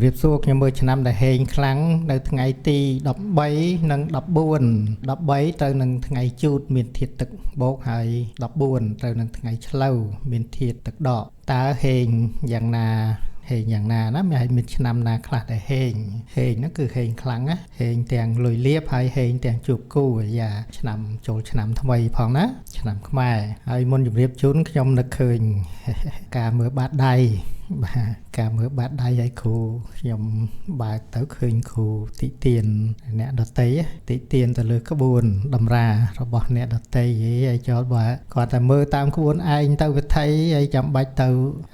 រៀបសួរខ្ញុំមើលឆ្នាំដែលហេងខ្លាំងនៅថ្ងៃទី13និង14 13ទៅនឹងថ្ងៃជូតមានធាតុទឹកបូកហើយ14ទៅនឹងថ្ងៃឆ្លូវមានធាតុទឹកដកតើហេងយ៉ាងណាហេងយ៉ាងណាណាមានឆ្នាំណាខ្លះដែលហេងហ្នឹងគឺហេងខ្លាំងណាហេងទាំងលុយលៀបហើយហេងទាំងជួបគូយ៉ាឆ្នាំចូលឆ្នាំថ្មីផងណាឆ្នាំខ្មែរហើយមុនជម្រាបជូនខ្ញុំនឹកឃើញការមើលបាតដៃបាទការមើលបាតដៃឲ្យគ្រូខ្ញុំបើកទៅឃើញគ្រូតិទៀនអ្នកដតីតិទៀនទៅលើក្បួនតម្រារបស់អ្នកដតីហើយចូលបើគាត់តែមើលតាមក្បួនឯងទៅវិធីហើយចាំបាច់ទៅ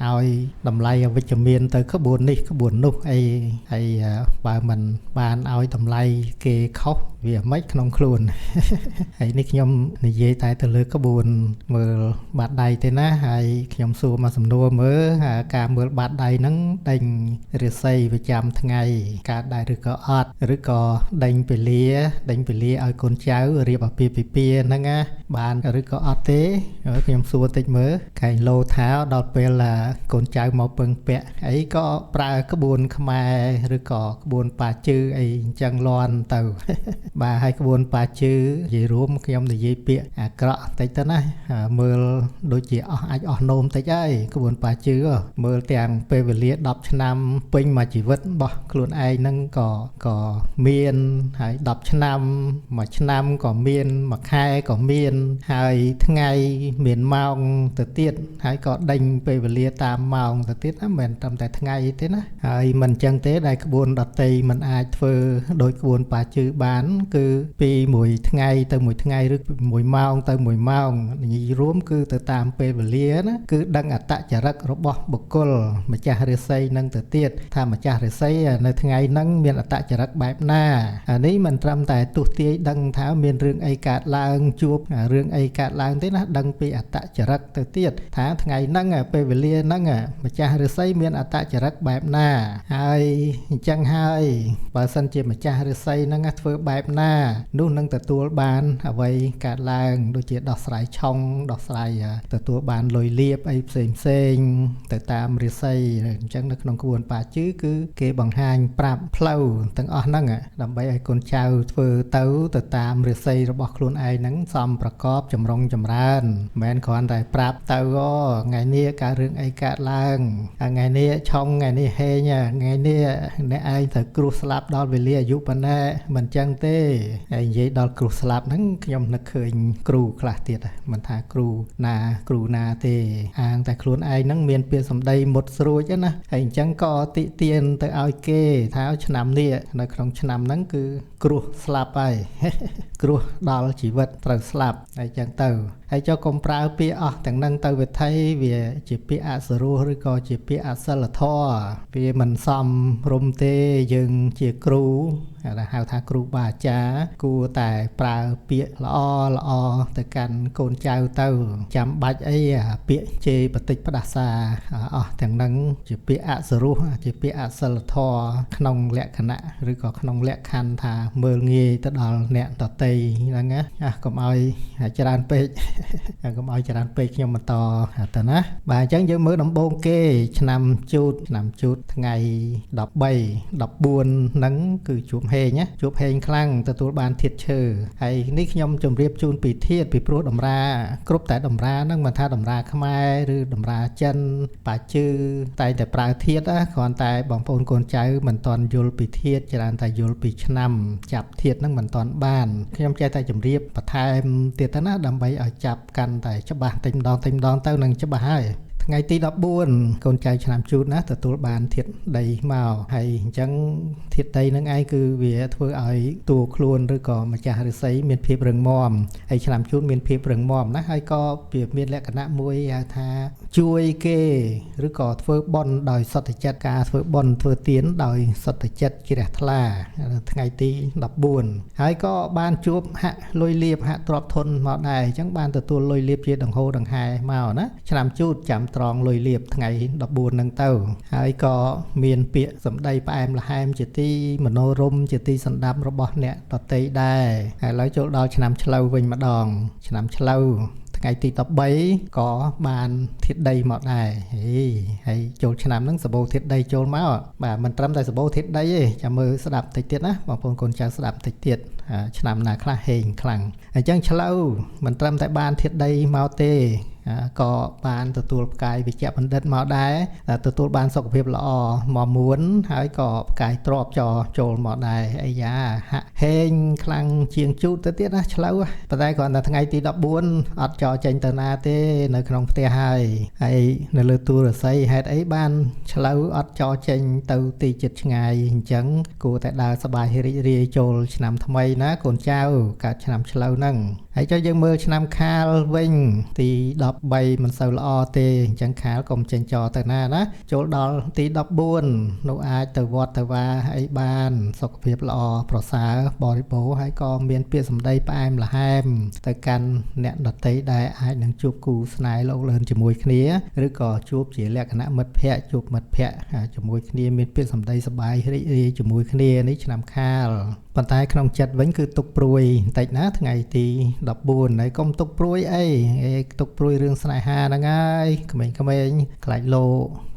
ឲ្យតម្លៃអវិជ្ជមានទៅក្បួននេះក្បួននោះអីហើយបើមិនបានឲ្យតម្លៃគេខុសវាមិនក្នុងខ្លួនហើយនេះខ្ញុំនិយាយតែទៅលើក្បួនមើលបាតដៃទេណាហើយខ្ញុំសួរមកសំណួរមើលការមើលបាតដៃហ្នឹងដេញរាសីប្រចាំថ្ងៃកើតដែរឬក៏អត់ឬក៏ដេញពលាឲ្យកូនចៅរៀបអាពាហ៍ពិពាហ៍ហ្នឹងណាបានឬក៏អត់ទេខ្ញុំសួរតិចមើលកែងលោថាដល់ពេលកូនចៅមកពឹងពាក់អីក៏ប្រើក្បួនខ្មែរឬក៏ក្បួនប៉ាជឺអីអញ្ចឹងលាន់ទៅបាទហើយក្បួនប៉ាជឺនិយាយរួមខ្ញុំនិយាយពាក្យអាក្រក់តិចទៅណាមើលដូចជាអាចអស់នោមតិចហើយក្បួនប៉ាជឺមើលទាំងពេលវេលា10ឆ្នាំពេញមួយជីវិតរបស់ខ្លួនឯងហ្នឹងក៏មានហើយ10ឆ្នាំមួយឆ្នាំក៏មានមួយខែក៏មានហើយថ្ងៃមានម៉ោងទៅទៀតហើយក៏ដេញពេលវេលាតាមម៉ោងទៅទៀតណាមិនត្រឹមតែថ្ងៃទេណាហើយមិនអញ្ចឹងទេដែលក្បួនដតីមិនអាចធ្វើដោយក្បួនប៉ាជឺបានគឺពីមួយថ្ងៃទៅមួយថ្ងៃឬមួយម៉ោងទៅមួយម៉ោងនិយាយរួមគឺទៅតាមពេលវេលាណាគឺដឹងអត្តចរិតរបស់បុគ្គលម្ចាស់រាសីនឹងទៅទៀតថាម្ចាស់រាសីនៅថ្ងៃហ្នឹងមានអត្តចរិតបែបណាអានេះមិនត្រឹមតែទស្សទាយដឹងថាមានរឿងអីកើតឡើងជួបរឿងអីកើតឡើងទេណាដឹងពីអត្តចរិតទៅទៀតថាថ្ងៃហ្នឹងពេលវេលាហ្នឹងម្ចាស់រាសីមានអត្តចរិតបែបណាហើយអញ្ចឹងហើយបើសិនជាម្ចាស់រាសីហ្នឹងធ្វើបែបណានោះនឹងទទួលបានអ្វីកើតឡើងដូចជាដោះស្រាយឆុងដោះស្រាយទទួលបានលុយលៀបអីផ្សេងទៅតាមរាសីអញ្ចឹងនៅក្នុងក្បួនប៉ាជឺគឺគេបង្ហាញប្រាប់ផ្លូវទាំងអស់ហ្នឹងដើម្បីឲ្យកូនចៅធ្វើទៅតាមរាសីរបស់ខ្លួនឯងហ្នឹងសមប្រកបចម្រុងចម្រើនមិនមែនគ្រាន់តែប្រាប់ទៅថ្ងៃនេះកើតរឿងអីកើតឡើងថ្ងៃនេះឆុងថ្ងៃនេះហេងថ្ងៃនេះអ្នកឯងត្រូវគ្រោះស្លាប់ដល់វេលាអាយុប៉ុណ្ណេះមិនចឹងទេហើយនិយាយដល់គ្រោះស្លាប់ហ្នឹងខ្ញុំនឹកឃើញគ្រូខ្លះទៀតមិនថាគ្រូណាទេអាងតែខ្លួនឯងហ្នឹងមានពាក្យសម្ដីមុតស្រួចណាហើយអញ្ចឹងក៏តិទៀនទៅឲ្យគេថាឆ្នាំនេះនៅក្នុងឆ្នាំហ្នឹងគឺគ្រោះស្លាប់ហើយគ្រោះដល់ជីវិតត្រូវស្លាប់ហើយអញ្ចឹងទៅហើយចុះកុំប្រើពាក្យអស់ទាំងហ្នឹងទៅវិធីវាជាពាក្យអសរោះឬក៏ជាពាក្យអសិលធម៌វាមិនសមរម្យទេយើងជាគ្រូហៅថាគ្រូបាអាចារ្យគួរតែប្រើពាក្យល្អទៅកាន់កូនចៅទៅចាំបាច់អីពាក្យជេរបតិចផ្ដាសាអស់ទាំងហ្នឹងជាពាក្យអសរោះជាពាក្យអសិលធម៌ក្នុងលក្ខណៈឬក៏ក្នុងលក្ខខណ្ឌថាមើលងាយទៅដល់អ្នកដតីហ្នឹងណាកុំឲ្យច្រើនពេកខ្ញុំបន្តទៅណាបាទអញ្ចឹងយើងមើលដំបូងគេឆ្នាំជូតថ្ងៃ13 14ហ្នឹងគឺជួបហេងណាជួបហេងខ្លាំងទទួលបានធាតុឈើហើយនេះខ្ញុំជម្រាបជូនពីធាតុពីព្រោះតម្រាគ្រប់តែតម្រាហ្នឹងមិនថាតម្រាខ្មែរឬតម្រាចិនប៉ាជឺតែប្រើធាតុគ្រាន់តែបងប្អូនកូនចៅមិនទាន់យល់ពីធាតុច្រើនតែយល់ពីឆ្នាំចាប់ធាតុហ្នឹងមិនទាន់បានខ្ញុំចេះតែជម្រាបបន្ថែមទៀតទៅណាដើម្បីឲ្យចាប់កាន់តែច្បាស់តែម្ដងទៅនឹងច្បាស់ហើយថ្ងៃទី14កូនចៅឆ្នាំជូតណាទទួលបានធាតុដីមកហើយអញ្ចឹងធាតុដីនឹងឯងគឺវាធ្វើឲ្យតួខ្លួនឬក៏ម្ចាស់ឫស្សីមានភាពរឹងមាំហើយឆ្នាំជូតមានភាពរឹងមាំណាហើយក៏វាមានលក្ខណៈមួយហៅថាជួយគេឬក៏ធ្វើបុណ្យដោយសត្វចិត្តការធ្វើបុណ្យធ្វើទានដោយសត្វចិត្តជ្រះថ្លាថ្ងៃទី14ហើយក៏បានជួបហាក់លុយលៀបហាក់ទ្របធនមកដែរអញ្ចឹងបានទទួលលុយលៀបជាដង្ហូរដង្ហែមកណាឆ្នាំជូតចាំត្រង់លុយលៀបថ្ងៃ14ហ្នឹងទៅហើយក៏មានពាក្យសម្ដីផ្អែមល្ហែមជាទីមនោរម្យជាទីសន្តាប់របស់អ្នកដតីដែរហើយឥឡូវចូលដល់ឆ្នាំឆ្លូវវិញម្ដងឆ្នាំឆ្លូវ ថ្ងៃទី13ក៏បានធាតុដីមកដែរហើយចូលឆ្នាំហ្នឹងសបោធាតុដីចូលមកបាទមិនត្រឹមតែសបោធាតុដីទេចាំមើលស្ដាប់តិចទៀតណាបងប្អូនកូនចៅស្ដាប់តិចទៀតឆ្នាំណាខ្លះហេងខ្លាំងអញ្ចឹងឆ្លូវមិនត្រឹមតែបានធាតុដីមកទេក៏បានទទួលផ្កាយវិជ្ជបណ្ឌិតមកដែរទទួលបានសុខភាពល្អមកមួនហើយក៏ផ្កាយទ្របចូលមកដែរអាយ៉ាហាក់ហេងខ្លាំងជាងជូតទៅទៀតណាឆ្លូវប៉ុន្តែគ្រាន់តែថ្ងៃទី14អត់ចោចេញទៅណាទេនៅក្នុងផ្ទះហើយនៅលើទូរស័យហេតុអីបានឆ្លូវអត់ចោចេញទៅទីជិតឆ្ងាយអញ្ចឹងគួរតែដើរសប្បាយរីករាយចូលឆ្នាំថ្មីណាកូនចៅកើតឆ្នាំឆ្លូវហ្នឹងហើយចុះយើងមើលឆ្នាំខាលវិញទី13មិនសូវល្អទេអញ្ចឹងខាលកុំចេញចោទៅណាចូលដល់ទី14នោះអាចទៅវត្តទៅវាអីបានសុខភាពល្អប្រសើរបរិបូរណ៍ហើយក៏មានពាក្យសម្ដីផ្អែមល្ហែមទៅកាន់អ្នកដទៃដែលអាចនឹងជួបគូស្នេហ៍លោកលឿនជាមួយគ្នាឬក៏ជួបជាលក្ខណៈមិត្តភ័ក្តិជួបមិត្តភ័ក្តិជាមួយគ្នាមានពាក្យសម្ដីសប្បាយរីករាយជាមួយគ្នានេះឆ្នាំខាលប៉ុន្តែក្នុងចិត្តវិញគឺទុកព្រួយបន្តិចណាថ្ងៃទី14ហើយកុំទុកព្រួយអីទុកព្រួយរឿងស្នេហាហ្នឹងហើយក្មេងៗខ្លាចលោ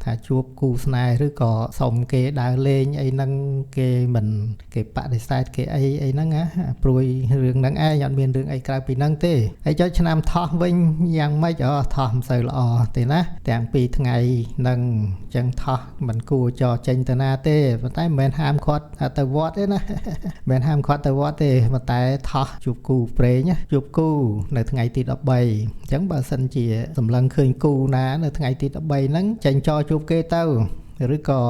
ថាជួបគូស្នេហ៍ឬក៏សុំគេដើរលេងអីហ្នឹងគេមិនគេបដិសេធគេអីហ្នឹងណាព្រួយរឿងហ្នឹងឯងអត់មានរឿងអីក្រៅពីហ្នឹងទេហើយចុះឆ្នាំថោះវិញយ៉ាងម៉េចថោះមិនសូវល្អទេណាទាំងពីរថ្ងៃហ្នឹងអញ្ចឹងថោះមិនគួរចោចេញទៅណាទេប៉ុន្តែមិនមែនហាមឃាត់ទៅវត្តទេណាមិនហាមឃាត់ទៅវត្តទេប៉ុន្តែថោះជួបគូព្រេងជួបគូនៅថ្ងៃទី13អញ្ចឹងបើសិនជាសម្លឹងឃើញគូណានៅថ្ងៃទី13ហ្នឹងចេញចោជួបគេទៅឬក៏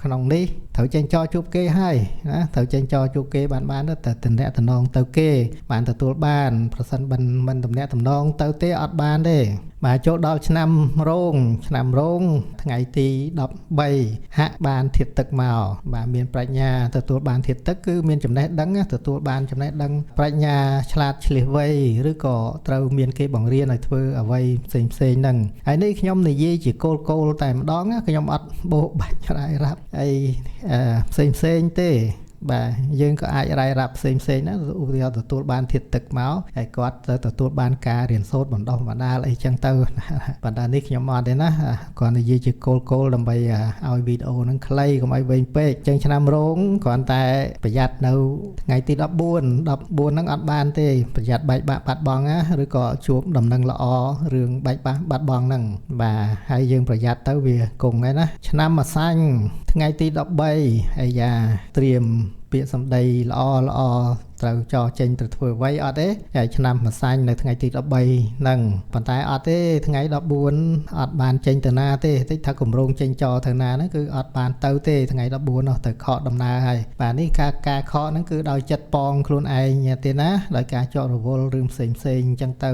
ក្នុងនេះត្រូវចេញចោជួបគេហើយណាត្រូវចេញចោជួបគេបានតែតំណែងតំណងទៅគេបានទទួលបានប្រសិនមិនតំណែងតំណងទៅទេអត់បានទេបាទចូលដល់ឆ្នាំរោងថ្ងៃទី13ហាក់បានធាតុទឹកមកបាទមានប្រាជ្ញាទទួលបានធាតុទឹកគឺមានចំណេះដឹងទទួលបានចំណេះដឹងប្រាជ្ញាឆ្លាតឆ្លៀសវៃឬក៏ត្រូវមានគេបង្រៀនឲ្យធ្វើអ្វីផ្សេងហ្នឹងហើយនេះខ្ញុំនិយាយជាគោលតែម្ដងខ្ញុំអត់បោកបាច់រាយរាប់អីផ្សេងទេបាទយើងក៏អាចរាយរាប់ផ្សេងណាឧទាហរណ៍ទទួលបានធាតុទឹកមកហើយគាត់ទៅទទួលបានការរៀនសូត្របណ្ដុះបណ្ដាលអីចឹងទៅប៉ុន្តែនេះខ្ញុំអត់ទេណាគាត់និយាយជាគោលដើម្បីឲ្យវីដេអូហ្នឹងខ្លីកុំឲ្យវែងពេកចឹងឆ្នាំរោងគ្រាន់តែប្រយ័ត្ននៅថ្ងៃទី14ហ្នឹងអត់បានទេប្រយ័ត្នបែកបាក់បាត់បង់ណាឬក៏ជួបដំណឹងល្អរឿងបែកបាក់បាត់បង់ហ្នឹងបាទហើយយើងប្រយ័ត្នទៅវាគង់ហើយណាឆ្នាំម្សាញ់ថ្ងៃទី13អាយ៉ាត្រៀមពាក្យសម្ដីល្អត្រូវចោចេញទៅធ្វើអ្វីអត់ទេហើយឆ្នាំម្សាញ់នៅថ្ងៃទី13ហ្នឹងប៉ុន្តែអត់ទេថ្ងៃ14អត់បានចេញទៅណាទេតិចថាគម្រោងចេញចោទៅណាហ្នឹងគឺអត់បានទៅទេថ្ងៃ14នោះទៅខកដំណើរហើយបាទនេះការខកហ្នឹងគឺដោយចិត្តប៉ងខ្លួនឯងទេណាដោយការចោទរវល់រឿងផ្សេងអញ្ចឹងទៅ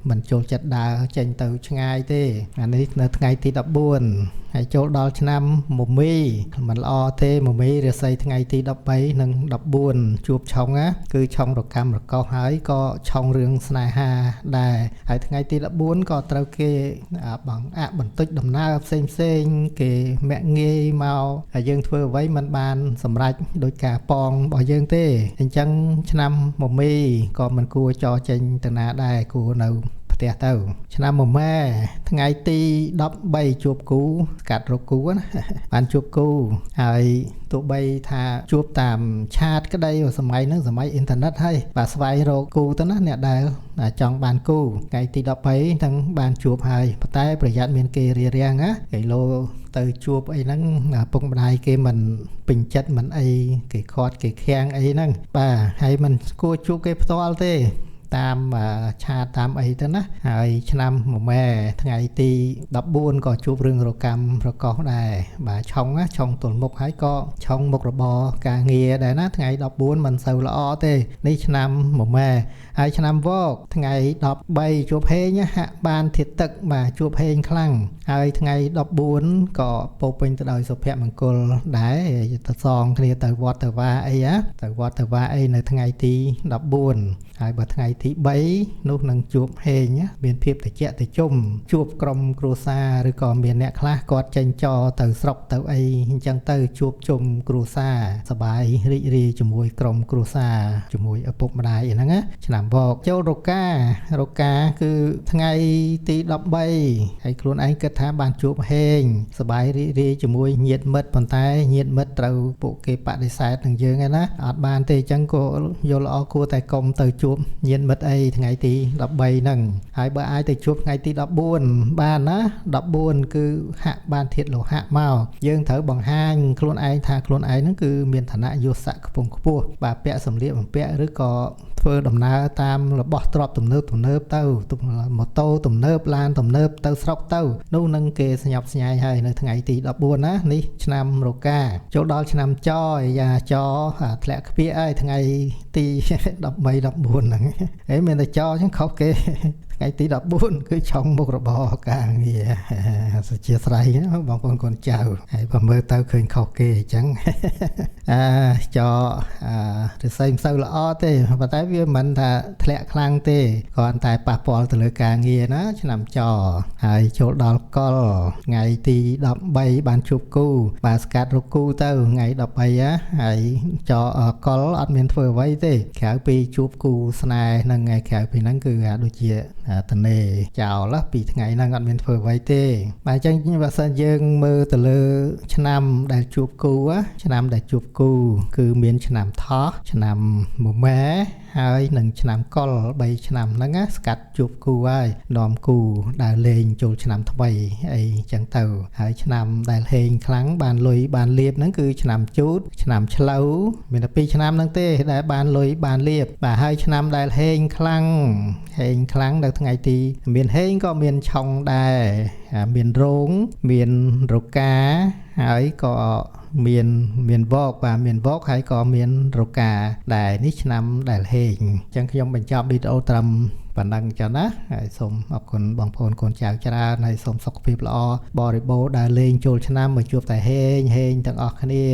មិនចូលចិត្តដើរចេញទៅឆ្ងាយទេអានេះនៅថ្ងៃទី14ហើយចូលដល់ឆ្នាំមមីមិនល្អទេមមីរាសីថ្ងៃទី13និង14ជួបឆុងណាគឺឆុងរកម្មរកោសហើយក៏ឆុងរឿងស្នេហាដែរហើយថ្ងៃទី14ក៏ត្រូវគេបន្តិចដំណើរផ្សេងគេមាក់ងាយមកហើយយើងធ្វើអ្វីមិនបានសម្រេចដោយការប៉ងរបស់យើងទេអញ្ចឹងឆ្នាំមមីក៏មិនគួរចោចេញទៅណាដែរគួរនៅផ្ទះទៅឆ្នាំមម៉ែថ្ងៃទី13ជួបគូកាត់រកគូណាបានជួបគូហើយទោះបីថាជួបតាមឆាតក្តីសម័យហ្នឹងសម័យអ៊ីនធឺណិតហើយបាទស្វែងរកគូទៅណាអ្នកដែលចង់បានគូថ្ងៃទី13ទាំងបានជួបហើយប៉ុន្តែប្រយ័ត្នមានគេរារាំងណាគេលោទៅជួបអីហ្នឹងពុកម្ដាយគេមិនពេញចិត្តមិនអីគេខាត់គេខាំងអីហ្នឹងបាទហើយមិនគួរជួបគេផ្ទាល់ទេតាមឆាតតាមអីទៅណាហើយឆ្នាំមម៉ែថ្ងៃទី14ក៏ជួបរឿងរកម្មរកោសដែរបាទឆុងទល់មុខហើយក៏ឆុងមុខរបរការងារដែរណាថ្ងៃ14មិនសូវល្អទេនេះឆ្នាំមម៉ែហើយឆ្នាំវកថ្ងៃ13ជួបហេងហាក់បានធាតុទឹកបាទជួបហេងខ្លាំងហើយថ្ងៃ14ក៏ពោពេញទៅដោយសុភមង្គលដែរទៅសងគ្នាទៅវត្តទៅវាអីទៅវត្តទៅវាអីនៅថ្ងៃទី14ហើយបើថ្ងៃ ទី3នោះនឹងជួបហេងមានភាពតិចតិចជួបក្រុមគ្រួសារឬក៏មានអ្នកខ្លះគាត់ចេញចរទៅស្រុកទៅអីអញ្ចឹងទៅជួបជុំគ្រួសារសប្បាយរីករាយជាមួយក្រុមគ្រួសារជាមួយឪពុកម្ដាយហ្នឹងណាឆ្នាំបកចូលរកាគឺថ្ងៃទី13ហើយខ្លួនឯងគិតថាបានជួបហេងសប្បាយរីករាយជាមួយញាតិមិត្តប៉ុន្តែញាតិមិត្តត្រូវពួកគេបដិសេធនឹងយើងឯណាអត់បានទេអញ្ចឹងក៏យល់ល្អគួរតែកុំទៅជួបញាតិមិត្តអីថ្ងៃទី13ហ្នឹងហើយបើអាចទៅជួបថ្ងៃទី14បានណា14គឺហាក់បានធាតុលោហៈមកយើងត្រូវបង្ហាញខ្លួនឯងថាខ្លួនឯងហ្នឹងគឺមានឋានៈយស័ក្តិខ្ពង់ខ្ពស់បាទពាក់សម្លៀកបំពាក់ឬក៏ធ្វើដំណើរតាមរបស់ទ្រព្យទំនើបទៅម៉ូតូទំនើបឡានទំនើបទៅស្រុកទៅនោះនឹងគេស្ញប់ស្ញែងហើយនៅថ្ងៃទី14ណានេះឆ្នាំរកាចូលដល់ឆ្នាំចយ៉ាចធ្លាក់ខ្ពៀហើយថ្ងៃទី13 14ហ្នឹងហើយមានតែចអញ្ចឹងខុសគេថ្ងៃទី14គឺឆុងមុខរបរការងារសុជាស្រ័យបងប្អូនកូនចៅហើយបើមើលទៅឃើញខុសគេអញ្ចឹងចរិស័យមិនសូវល្អទេប៉ុន្តែវាមិនថាធ្លាក់ខ្លាំងទេគ្រាន់តែប៉ះពាល់ទៅលើការងារណាឆ្នាំចហើយចូលដល់កុលថ្ងៃទី13បានជួបគូបាទស្កាត់រកគូទៅថ្ងៃ13ហើយកុលអត់មានធ្វើអ្វីទេក្រៅពីជួបគូស្នេហ៍នឹងថ្ងៃក្រៅពីហ្នឹងគឺដូចជាតនេចោលពីថ្ងៃហ្នឹងអត់មានធ្វើអ្វីទេបាទអញ្ចឹងបើសិនយើងមើលទៅលើឆ្នាំដែលជួបគូឆ្នាំដែលជួបគូគឺមានឆ្នាំថោះឆ្នាំមមែហើយនឹងឆ្នាំកុល3ឆ្នាំហ្នឹងស្កាត់ជួបគូហើយនាំគូដើរលេងចូលឆ្នាំថ្មីអីចឹងទៅហើយឆ្នាំដែលហេងខ្លាំងបានលុយបានលៀបហ្នឹងគឺឆ្នាំជូតឆ្នាំឆ្លូវមានតែ2ឆ្នាំហ្នឹងទេដែលបានលុយបានលៀបបាទហើយឆ្នាំដែលហេងខ្លាំងនៅថ្ងៃទីមានហេងក៏មានឆុងដែរមានរោងមានរកាហើយក៏មានវកបាទមានវកហើយក៏មានរកាដែរនេះឆ្នាំដែលហេងអញ្ចឹងខ្ញុំបញ្ចប់វីដេអូត្រឹមប៉ុណ្ណឹងចុះណាហើយសូមអរគុណបងប្អូនកូនចៅច្រើនហើយសូមសុខភាពល្អបរិបូរណ៍ដើរលេងចូលឆ្នាំមកជួបតែហេងទាំងអស់គ្នា